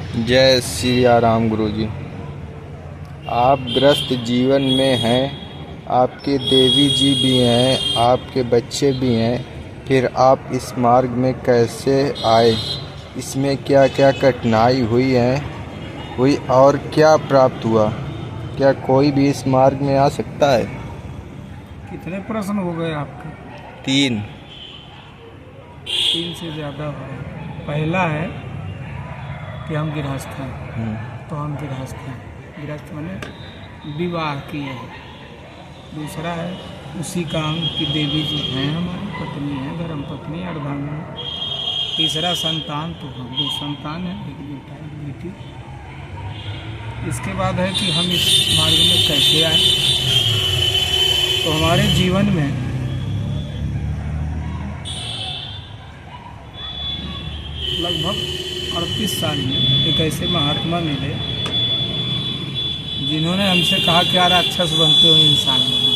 जय श्री राम गुरुजी। आप ग्रस्त जीवन में हैं, आपके देवी जी भी हैं, आपके बच्चे भी हैं, फिर आप इस मार्ग में कैसे आए? इसमें क्या क्या कठिनाई हुई और क्या प्राप्त हुआ? क्या कोई भी इस मार्ग में आ सकता है? कितने प्रश्न हो गए आपके? 3। 3 से ज़्यादा हो गए। पहला है कि हम गृहस्थ हैं, तो हम गृहस्थ हैं। गृहस्थ माने विवाह किए हैं। दूसरा है उसी काम की देवी जी हैं, हमारी पत्नी है, धर्म पत्नी अर्धांगिनी। तीसरा संतान, तो हम 2 संतान हैं, एक बेटा एक बेटी। इसके बाद है कि हम इस मार्ग में कैसे आए। तो हमारे जीवन में लगभग 38 साल में एक ऐसे महात्मा मिले जिन्होंने हमसे कहा क्या राक्षस बनते हो इंसान बनो।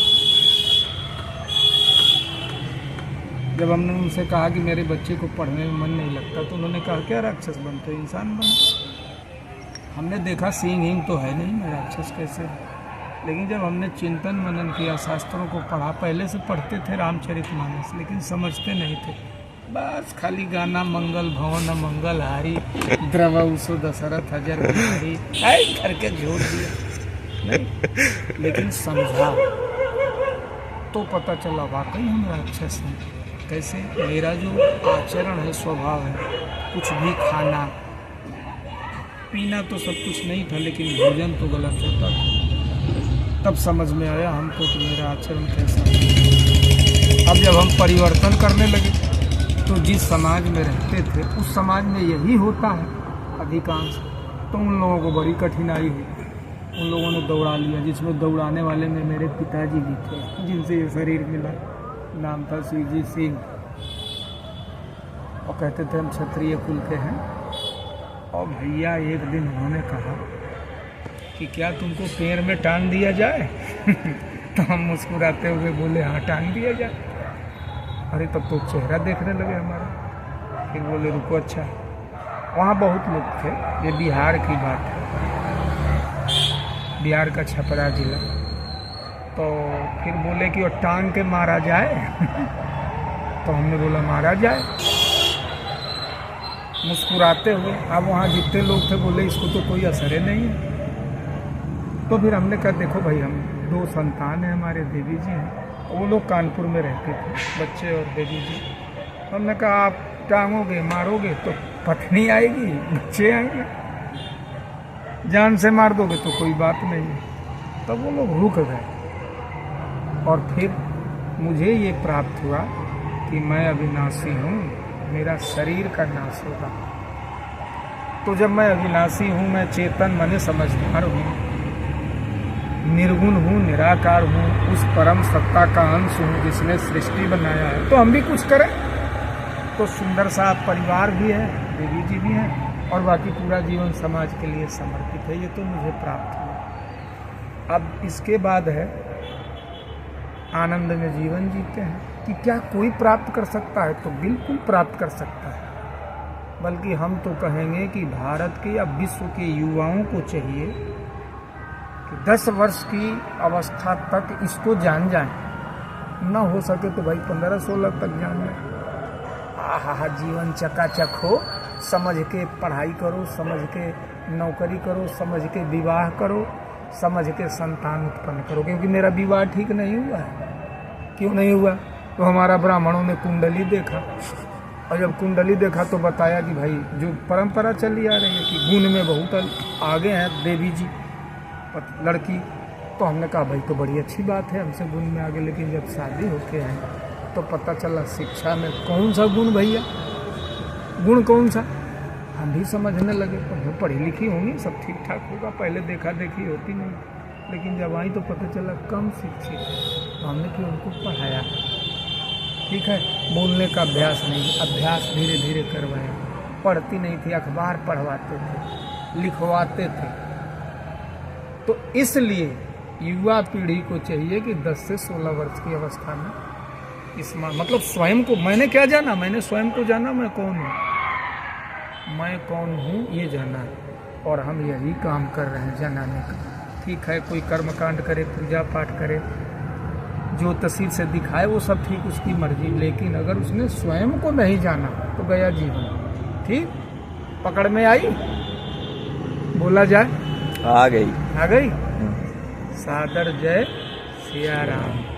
जब हमने उनसे कहा कि मेरे बच्चे को पढ़ने में मन नहीं लगता, तो उन्होंने कहा क्या राक्षस बनते हो इंसान बनो। हमने देखा सींग हींग तो है नहीं, मैं राक्षस कैसे। लेकिन जब हमने चिंतन मनन किया, शास्त्रों को पढ़ा, पहले से पढ़ते थे रामचरितमानस, लेकिन समझते नहीं थे। बस खाली गाना मंगल भवन मंगल हारी द्रवसु दशरथ हजर बिहारी करके जोड़ दिया नहीं। लेकिन समझा तो पता चला वाकई हम राक्षस हैं। कैसे? मेरा जो आचरण है, स्वभाव है, कुछ भी खाना पीना तो सब कुछ नहीं था, लेकिन भोजन तो गलत होता था। तब समझ में आया हमको कि मेरा आचरण कैसा है। अब जब हम परिवर्तन करने लगे, तो जिस समाज में रहते थे उस समाज में यही होता है अधिकांश। तो उन लोगों को बड़ी कठिनाई हुई। उन लोगों ने दौड़ा लिया, जिसमें दौड़ाने वाले में मेरे पिताजी भी थे, जिनसे ये शरीर मिला। नाम था श्रीजी सिंह, और कहते थे हम क्षत्रिय कुल के हैं। और भैया एक दिन उन्होंने कहा कि क्या तुमको पैर में टांग दिया जाए? तो हम मुस्कुराते हुए बोले हाँ टांग दिया जाए। अरे तब तो चेहरा देखने लगे हमारा। फिर बोले रुको, अच्छा। वहाँ बहुत लोग थे, ये बिहार की बात है, बिहार का छपरा जिला। तो फिर बोले कि वो टांग के मारा जाए। तो हमने बोला मारा जाए, मुस्कुराते हुए। अब वहाँ जितने लोग थे बोले इसको तो कोई असर नहीं है। तो फिर हमने कहा देखो भाई, हम 2 संतान हैं, हमारे देवी जी हैं। वो लोग कानपुर में रहते थे, बच्चे और देवी जी। हमने कहा आप टांगोगे मारोगे तो पत्नी आएगी, बच्चे आएंगे, जान से मार दोगे तो कोई बात नहीं है। तब वो लोग रुक गए। और फिर मुझे ये प्राप्त हुआ कि मैं अविनाशी हूँ, मेरा शरीर का नाश होगा। तो जब मैं अविनाशी हूँ, मैं चेतन माने समझदार हूँ, निर्गुण हूँ, निराकार हूँ, उस परम सत्ता का अंश हूँ जिसने सृष्टि बनाया है, तो हम भी कुछ करें। तो सुंदर सा परिवार भी है, देवी जी भी हैं, और बाकी पूरा जीवन समाज के लिए समर्पित है। ये तो मुझे प्राप्त हुआ। अब इसके बाद है आनंद में जीवन जीते हैं। कि क्या कोई प्राप्त कर सकता है? तो बिल्कुल प्राप्त कर सकता है। बल्कि हम तो कहेंगे कि भारत के या विश्व के युवाओं को चाहिए कि 10 वर्ष की अवस्था तक इसको जान जाएं। न हो सके तो भाई 15-16 तक जान लें। आहा, जीवन चकाचक हो, समझ के पढ़ाई करो, समझ के नौकरी करो, समझ के विवाह करो, समझ के संतान उत्पन्न करो। क्योंकि मेरा विवाह ठीक नहीं हुआ है। क्यों नहीं हुआ? तो हमारा ब्राह्मणों ने कुंडली देखा, और जब कुंडली देखा तो बताया कि भाई जो परंपरा चली आ रही है कि गुण में बहुत आगे हैं देवी जी लड़की। तो हमने कहा भाई तो बड़ी अच्छी बात है, हमसे गुण में आगे। लेकिन जब शादी होके आए तो पता चला शिक्षा में कौन सा गुण भैया, गुण कौन सा? हम भी समझने लगे तो पढ़ी लिखी होंगी, सब ठीक ठाक होगा, पहले देखा देखी होती नहीं। लेकिन जब आई तो पता चला कम शिक्षित है। तो हमने फिर उनको पढ़ाया, ठीक है, बोलने का अभ्यास नहीं, अभ्यास धीरे धीरे करवाया। पढ़ती नहीं थी, अखबार पढ़वाते थे, लिखवाते थे। तो इसलिए युवा पीढ़ी को चाहिए कि 10 से 16 वर्ष की अवस्था में मतलब स्वयं को, मैंने क्या जाना, मैंने स्वयं को जाना, मैं कौन हूँ, मैं कौन हूँ ये जाना है। और हम यही काम कर रहे हैं जनाने का। ठीक है, कोई कर्मकांड करे, पूजा पाठ करे, जो तस्वीर से दिखाए वो सब ठीक, उसकी मर्जी, लेकिन अगर उसने स्वयं को नहीं जाना तो गया जीवन। ठीक, पकड़ में आई, बोला जाए, आ गई। आ गई। सादर जय सिया राम।